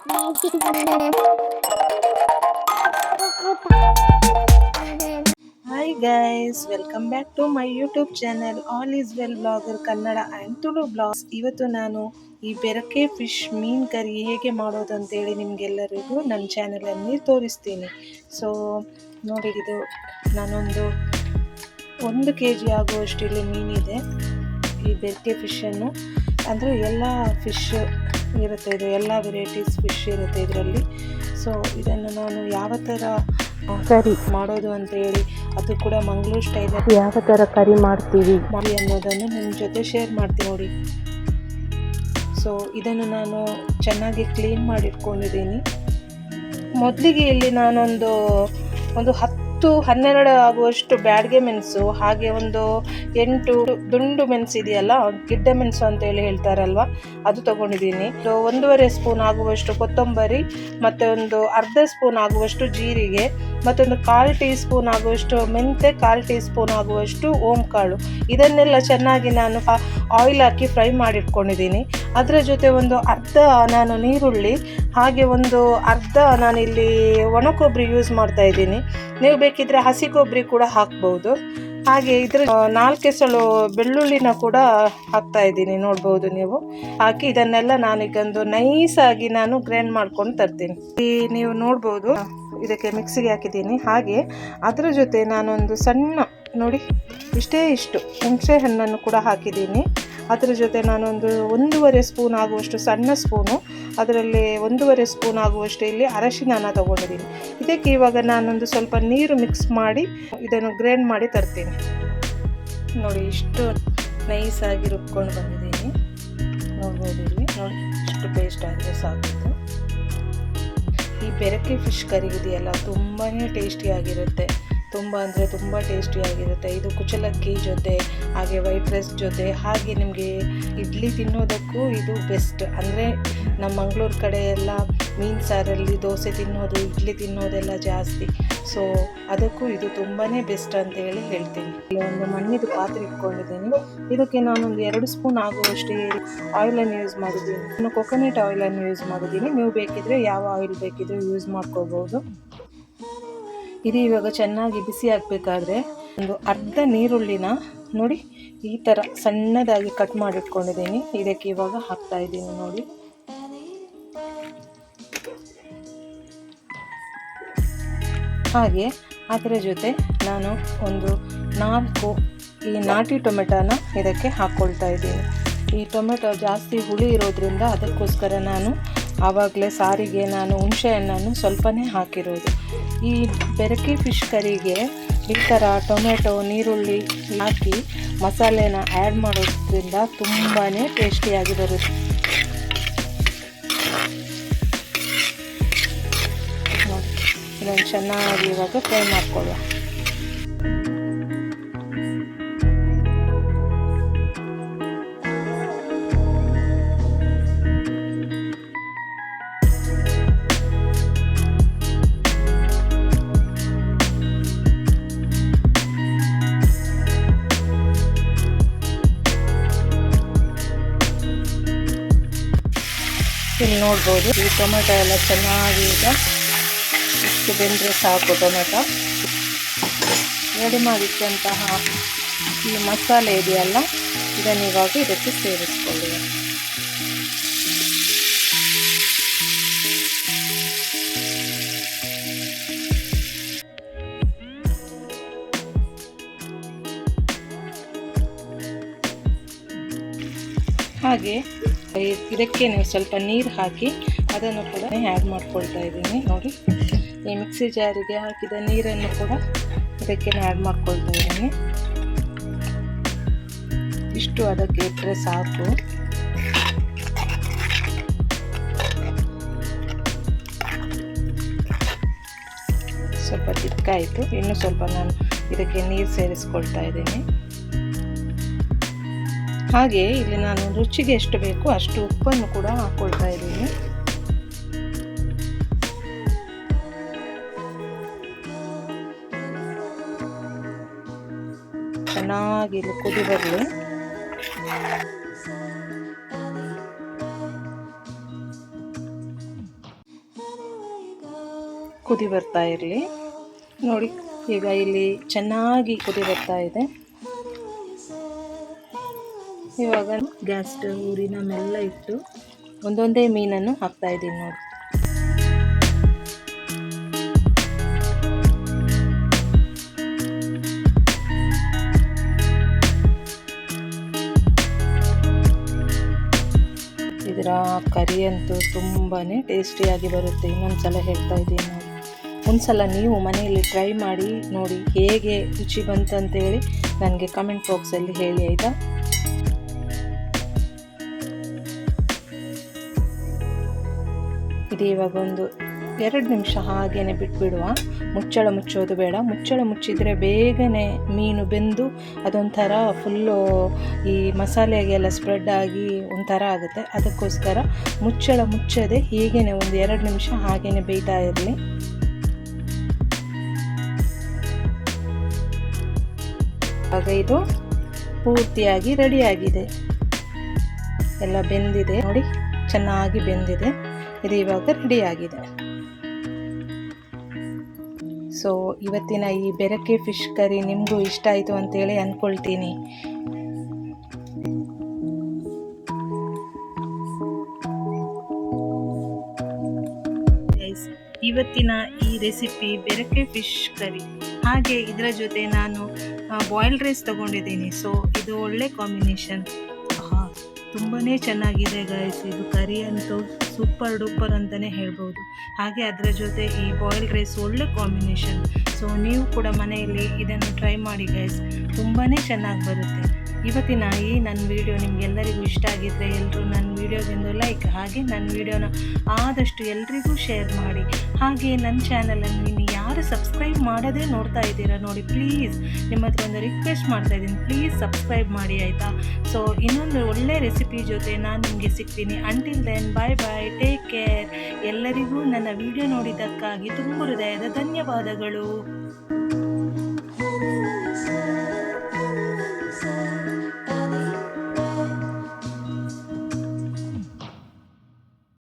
Hi guys, welcome back to my YouTube channel All is Well Blogger Kannada and Tulu blogs. ಇವತ್ತು ನಾನು ಈ ಬೆರಕೆ fish ಮೀನು ಕರಿ ಹೇಗೆ ಮಾಡೋದು ಅಂತೇಳಿ ನಿಮಗೆಲ್ಲರಿಗೂ ನನ್ನ ಚಾನಲಲ್ಲಿ ತೋರಿಸ್ತೀನಿ. ಸೊ ನೋಡಿ, ಇದು ನಾನೊಂದು 1 kg ಆಗುವಷ್ಟು ಇಲ್ಲಿ ಮೀನಿದೆ. ಈ ಬೆರಕೆ ಫಿಶನ್ನು ಅಂದರೆ ಎಲ್ಲ ಫಿಶ್ ಇರುತ್ತೆ, ಇದು ಎಲ್ಲ ವೆರೈಟೀಸ್ ಫಿಶ್ ಇರುತ್ತೆ ಇದರಲ್ಲಿ. ಸೊ ಇದನ್ನು ನಾನು ಯಾವ ಥರ ಕರಿ ಮಾಡೋದು ಅಂತ ಹೇಳಿ, ಅದು ಕೂಡ ಮಂಗಳೂರು ಸ್ಟೈಲಲ್ಲಿ ಯಾವ ಥರ ಕರಿ ಮಾಡ್ತೀವಿ ಅನ್ನೋದನ್ನು ನಿಮ್ಮ ಜೊತೆ ಶೇರ್ ಮಾಡ್ತೀನಿ ನೋಡಿ. ಸೊ ಇದನ್ನು ನಾನು ಚೆನ್ನಾಗಿ ಕ್ಲೀನ್ ಮಾಡಿಟ್ಕೊಂಡಿದ್ದೀನಿ. ಮೊದಲಿಗೆ ಇಲ್ಲಿ ನಾನೊಂದು 10-12 ಆಗುವಷ್ಟು ಬ್ಯಾಡಗೆ ಮೆಣಸು, ಹಾಗೆ ಒಂದು 8 ದುಂಡು ಮೆಣಸು ಇದೆಯಲ್ಲ, ಗಿಡ್ಡ ಮೆಣಸು ಅಂತೇಳಿ ಹೇಳ್ತಾರಲ್ವ, ಅದು ತೊಗೊಂಡಿದ್ದೀನಿ. 1.5 ಸ್ಪೂನ್ ಆಗುವಷ್ಟು ಕೊತ್ತಂಬರಿ, ಮತ್ತು ಒಂದು ಅರ್ಧ ಸ್ಪೂನ್ ಆಗುವಷ್ಟು ಜೀರಿಗೆ, ಮತ್ತೊಂದು 1/4 ಟೀ ಸ್ಪೂನ್ ಆಗುವಷ್ಟು ಮೆಂತೆ, 1/4 ಟೀ ಸ್ಪೂನ್ ಆಗುವಷ್ಟು ಓಂಕಾಳು. ಇದನ್ನೆಲ್ಲ ಚೆನ್ನಾಗಿ ನಾನು ಆಯಿಲ್ ಹಾಕಿ ಫ್ರೈ ಮಾಡಿಟ್ಕೊಂಡಿದ್ದೀನಿ. ಅದರ ಜೊತೆ ಒಂದು ಅರ್ಧ ನಾನು ನೀರುಳ್ಳಿ, ಹಾಗೆ ಒಂದು ಅರ್ಧ ನಾನಿಲ್ಲಿ ಒಣ ಕೊಬ್ಬರಿ ಯೂಸ್ ಮಾಡ್ತಾ ಇದ್ದೀನಿ. ನೀವು ಬೇಕಿದ್ರೆ ಹಸಿ ಕೊಬ್ಬರಿ ಕೂಡ ಹಾಕ್ಬೋದು. ಹಾಗೆ ಇದ್ರ 4 ಎಸಳು ಬೆಳ್ಳುಳ್ಳಿನ ಕೂಡ ಹಾಕ್ತಾ ಇದ್ದೀನಿ, ನೋಡ್ಬೋದು ನೀವು. ಹಾಕಿ ಇದನ್ನೆಲ್ಲ ನಾನೀಗೊಂದು ನೈಸಾಗಿ ನಾನು ಗ್ರೈಂಡ್ ಮಾಡ್ಕೊಂಡು ತರ್ತೀನಿ. ನೀವು ನೋಡ್ಬೋದು, ಇದಕ್ಕೆ ಮಿಕ್ಸಿಗೆ ಹಾಕಿದ್ದೀನಿ. ಹಾಗೆ ಅದರ ಜೊತೆ ನಾನೊಂದು ಸಣ್ಣ ನೋಡಿ ಇಷ್ಟು ಹುಣಸೆ ಹಣ್ಣನ್ನು ಕೂಡ ಹಾಕಿದ್ದೀನಿ. ಅದರ ಜೊತೆ ನಾನೊಂದು 1.5 ಸ್ಪೂನ್ ಆಗುವಷ್ಟು ಸಣ್ಣ ಸ್ಪೂನು, ಅದರಲ್ಲಿ 1.5 ಸ್ಪೂನ್ ಆಗುವಷ್ಟು ಇಲ್ಲಿ ಅರಶಿನ ತಗೊಂಡಿದ್ದೀನಿ. ಇದಕ್ಕೆ ಇವಾಗ ನಾನೊಂದು ಸ್ವಲ್ಪ ನೀರು ಮಿಕ್ಸ್ ಮಾಡಿ ಇದನ್ನು ಗ್ರೈಂಡ್ ಮಾಡಿ ತರ್ತೀನಿ. ನೋಡಿ, ಇಷ್ಟು ನೈಸಾಗಿ ರುಬ್ಕೊಂಡು ಬಂದಿದ್ದೀನಿ, ನೋಡ್ಬೋದು ಇಲ್ಲಿ. ನೋಡಿ, ಇಷ್ಟು ಪೇಸ್ಟ್ ಆದರೆ ಸಾಕು. ಈ ಬೆರಕೆ ಫಿಶ್ ಕರಿ ಇದೆಯಲ್ಲ, ತುಂಬಾ ಟೇಸ್ಟಿಯಾಗಿರುತ್ತೆ. ತುಂಬ ಅಂದರೆ ತುಂಬ ಟೇಸ್ಟಿಯಾಗಿರುತ್ತೆ. ಇದು ಕುಚಲಕ್ಕಿ ಜೊತೆ, ಹಾಗೆ ವೈಟ್ ರೈಸ್ ಜೊತೆ, ಹಾಗೆ ನಿಮಗೆ ಇಡ್ಲಿ ತಿನ್ನೋದಕ್ಕೂ ಇದು ಬೆಸ್ಟ್. ಅಂದರೆ ನಮ್ಮ ಮಂಗಳೂರು ಕಡೆ ಎಲ್ಲ ಮೀನು ಸಾರಲ್ಲಿ ದೋಸೆ ತಿನ್ನೋದು, ಇಡ್ಲಿ ತಿನ್ನೋದೆಲ್ಲ ಜಾಸ್ತಿ. ಸೊ ಅದಕ್ಕೂ ಇದು ತುಂಬಾ ಬೆಸ್ಟ್ ಅಂತ ಹೇಳಿ ಹೇಳ್ತೀನಿ. ಇಲ್ಲಿ ಒಂದು ಮಣ್ಣಿದು ಪಾತ್ರೆ ಇಟ್ಕೊಂಡಿದ್ದೀನಿ. ಇದಕ್ಕೆ ನಾನೊಂದು 2 ಸ್ಪೂನ್ ಆಗುವಷ್ಟು ಆಯಿಲನ್ನು ಯೂಸ್ ಮಾಡಿದ್ದೀನಿ. ನಾನು ಕೊಕೊನಟ್ ಆಯಿಲನ್ನು ಯೂಸ್ ಮಾಡಿದ್ದೀನಿ. ನೀವು ಬೇಕಿದ್ರೆ ಯಾವ ಆಯಿಲ್ ಬೇಕಿದ್ರೆ ಯೂಸ್ ಮಾಡ್ಕೋಬೋದು. ಇದು ಇವಾಗ ಚೆನ್ನಾಗಿ ಬಿಸಿ ಆಗಬೇಕಾದ್ರೆ ಒಂದು ಅರ್ಧ ನೀರುಳ್ಳಿನ ನೋಡಿ ಈ ಥರ ಸಣ್ಣದಾಗಿ ಕಟ್ ಮಾಡಿಟ್ಕೊಂಡಿದ್ದೀನಿ. ಇದಕ್ಕೆ ಇವಾಗ ಹಾಕ್ತಾ ಇದ್ದೀನಿ ನೋಡಿ. ಹಾಗೆ ಅದರ ಜೊತೆ ನಾನು ಒಂದು 4 ಈ ನಾಟಿ ಟೊಮೆಟೊನ ಇದಕ್ಕೆ ಹಾಕ್ಕೊಳ್ತಾ ಇದ್ದೀನಿ. ಈ ಟೊಮೆಟೊ ಜಾಸ್ತಿ ಹುಳಿ ಇರೋದ್ರಿಂದ ಅದಕ್ಕೋಸ್ಕರ ನಾನು ಆವಾಗಲೇ ಸಾರಿಗೆ ನಾನು ಹುಣಸೆ ಹಣ್ಣನ್ನು ಸ್ವಲ್ಪನೇ ಹಾಕಿರೋದು. ಈ ಬೆರಕೆ ಫಿಶ್ ಕರಿಗೆ ಈ ಥರ ಟೊಮೆಟೊ, ನೀರುಳ್ಳಿ ಹಾಕಿ ಮಸಾಲೆನ ಆ್ಯಡ್ ಮಾಡೋದ್ರಿಂದ ತುಂಬಾ ಟೇಸ್ಟಿಯಾಗಿ ಬರುತ್ತೆ. ಇದನ್ನು ಚೆನ್ನಾಗಿ ಇವಾಗ ಫ್ರೈ ಮಾಡ್ಕೊಳ್ಳುವ. ಇಲ್ಲಿ ನೋಡ್ಬೋದು, ಈ ಟೊಮೆಟೊ ಎಲ್ಲ ಚೆನ್ನಾಗಿ ಈಗ ಇಷ್ಟು ಬೆಂದರೆ ಸಾಕು. ಟೊಮೆಟೊ ರೆಡಿ ಮಾಡಿಟ್ಟಂತಹ ಈ ಮಸಾಲೆ ಇದೆಯಲ್ಲ, ಇದನ್ನು ಇವಾಗ ಇದಕ್ಕೆ ಸೇರಿಸ್ಕೊಳ್ಳಿ. ಹಾಗೆ ಇದಕ್ಕೆ ನೀವು ಸ್ವಲ್ಪ ನೀರು ಹಾಕಿ ಅದನ್ನು ಕೂಡ ಆ್ಯಡ್ ಮಾಡ್ಕೊಳ್ತಾ ಇದ್ದೀನಿ ನೋಡಿ. ಈ ಮಿಕ್ಸಿ ಜಾರಿಗೆ ಹಾಕಿದ ನೀರನ್ನು ಕೂಡ ಇದಕ್ಕೆ ಆ್ಯಡ್ ಮಾಡ್ಕೊಳ್ತಾ ಇದ್ದೀನಿ. ಇಷ್ಟು ಅದಕ್ಕೆ ಇಟ್ಟರೆ ಸಾಕು. ಸ್ವಲ್ಪ ತಿಕ್ಕಾಯಿತು, ಇನ್ನು ಸ್ವಲ್ಪ ನಾನು ಇದಕ್ಕೆ ನೀರು ಸೇರಿಸ್ಕೊಳ್ತಾ ಇದ್ದೀನಿ. ಹಾಗೆ ಇಲ್ಲಿ ನಾನು ರುಚಿಗೆ ಎಷ್ಟು ಬೇಕು ಅಷ್ಟು ಉಪ್ಪನ್ನು ಕೂಡ ಹಾಕ್ಕೊಳ್ತಾ ಇದ್ದೀನಿ. ಚೆನ್ನಾಗಿ ಇಲ್ಲಿ ಕುದಿ ಬರಲಿ. ಕುದಿ ಬರ್ತಾ ಇರಲಿ. ನೋಡಿ ಈಗ ಇಲ್ಲಿ ಚೆನ್ನಾಗಿ ಕುದಿ ಬರ್ತಾ ಇದೆ. ಇವಾಗ ಗ್ಯಾಸ್ ಊರಿನ ಮೆಲ್ಲ ಇಟ್ಟು ಒಂದೊಂದೇ ಮೀನನ್ನು ಹಾಕ್ತಾ ಇದ್ದೀನಿ ನೋಡಿ. ಇದರ ಕರಿ ಅಂತೂ ತುಂಬಾ ಟೇಸ್ಟಿಯಾಗಿ ಬರುತ್ತೆ. ಇನ್ನೊಂದ್ಸಲ ಹೇಳ್ತಾ ಇದ್ದೀನಿ ನೋಡಿ, ಒಂದ್ಸಲ ನೀವು ಮನೆಯಲ್ಲಿ ಟ್ರೈ ಮಾಡಿ ನೋಡಿ ಹೇಗೆ ರುಚಿ ಬಂತಂತೇಳಿ ನನಗೆ ಕಮೆಂಟ್ ಬಾಕ್ಸಲ್ಲಿ ಹೇಳಿ ಆಯಿತಾ. ಇದು ಇವಾಗ ಒಂದು 2 ನಿಮಿಷ ಹಾಗೇನೆ ಬಿಟ್ಬಿಡುವ. ಮುಚ್ಚಳ ಮುಚ್ಚೋದು ಬೇಡ. ಮುಚ್ಚಳ ಮುಚ್ಚಿದರೆ ಬೇಗನೆ ಮೀನು ಬೆಂದು ಅದೊಂಥರ ಫುಲ್ಲು ಈ ಮಸಾಲೆಗೆಲ್ಲ ಸ್ಪ್ರೆಡ್ ಆಗಿ ಒಂಥರ ಆಗುತ್ತೆ. ಅದಕ್ಕೋಸ್ಕರ ಮುಚ್ಚಳ ಮುಚ್ಚದೆ ಹೀಗೇನೆ ಒಂದು 2 ನಿಮಿಷ ಹಾಗೇನೆ ಬೇಯ್ತಾ ಇರಲಿ. ಆಗ ಇದು ಪೂರ್ತಿಯಾಗಿ ರೆಡಿಯಾಗಿದೆ. ಎಲ್ಲ ಬೆಂದಿದೆ ನೋಡಿ, ಚೆನ್ನಾಗಿ ಬೆಂದಿದೆ. ಇದು ಇವಾಗ ರೆಡಿಯಾಗಿದೆ. ಸೊ ಇವತ್ತಿನ ಈ ಬೆರಕೆ ಫಿಶ್ ಕರಿ ನಿಮಗೂ ಇಷ್ಟ ಆಯಿತು ಅಂತೇಳಿ ಅಂದ್ಕೊಳ್ತೀನಿ. ಇವತ್ತಿನ ಈ ರೆಸಿಪಿ ಬೆರಕೆ ಫಿಶ್ ಕರಿ. ಹಾಗೆ ಇದರ ಜೊತೆ ನಾನು ಬಾಯ್ಲ್ಡ್ ರೈಸ್ ತಗೊಂಡಿದ್ದೀನಿ. ಸೊ ಇದು ಒಳ್ಳೆ ಕಾಂಬಿನೇಷನ್. ತುಂಬಾ ಚೆನ್ನಾಗಿದೆ ಗೈಸ್. ಇದು ಕರಿ ಅಂತೂ ಸೂಪರ್ ಡೂಪರ್ ಅಂತಲೇ ಹೇಳ್ಬೋದು. ಹಾಗೆ ಅದರ ಜೊತೆ ಈ ಬಾಯ್ಲ್ಡ್ ರೈಸ್ ಒಳ್ಳೆ ಕಾಂಬಿನೇಷನ್. ಸೊ ನೀವು ಕೂಡ ಮನೆಯಲ್ಲಿ ಇದನ್ನು ಟ್ರೈ ಮಾಡಿ ಗೈಸ್, ತುಂಬಾ ಚೆನ್ನಾಗಿ ಬರುತ್ತೆ. ಇವತ್ತಿನ ಈ ನನ್ನ ವಿಡಿಯೋ ನಿಮಗೆಲ್ಲರಿಗೂ ಇಷ್ಟ ಆಗಿದ್ದರೆ ಎಲ್ಲರೂ ನನ್ನ ವಿಡಿಯೋಗೊಂದು ಲೈಕ್, ಹಾಗೆ ನನ್ನ ವಿಡಿಯೋನ ಆದಷ್ಟು ಎಲ್ರಿಗೂ ಶೇರ್ ಮಾಡಿ. ಹಾಗೆ ನನ್ನ ಚಾನಲನ್ನು ನೀವು ಯಾರು ಸಬ್ಸ್ಕ್ರೈಬ್ ಮಾಡದೇ ನೋಡ್ತಾ ಇದ್ದೀರಾ ನೋಡಿ, ಪ್ಲೀಸ್ ನಿಮ್ಮ ಹತ್ರ ಒಂದು ರಿಕ್ವೆಸ್ಟ್ ಮಾಡ್ತಾ ಇದ್ದೀನಿ, ಪ್ಲೀಸ್ ಸಬ್ಸ್ಕ್ರೈಬ್ ಮಾಡಿ ಆಯಿತಾ. ಸೊ ಇನ್ನೊಂದು ಒಳ್ಳೆ ರೆಸಿಪಿ ಜೊತೆ ನಾನು ನಿಮಗೆ ಸಿಗ್ತೀನಿ. ಅಂಟಿಲ್ ದೆನ್ ಬಾಯ್ ಬಾಯ್, ಟೇಕ್ ಕೇರ್. ಎಲ್ಲರಿಗೂ ನನ್ನ ವಿಡಿಯೋ ನೋಡಿದ್ದಕ್ಕಾಗಿ ತುಂಬ ಹೃದಯದ ಧನ್ಯವಾದಗಳು.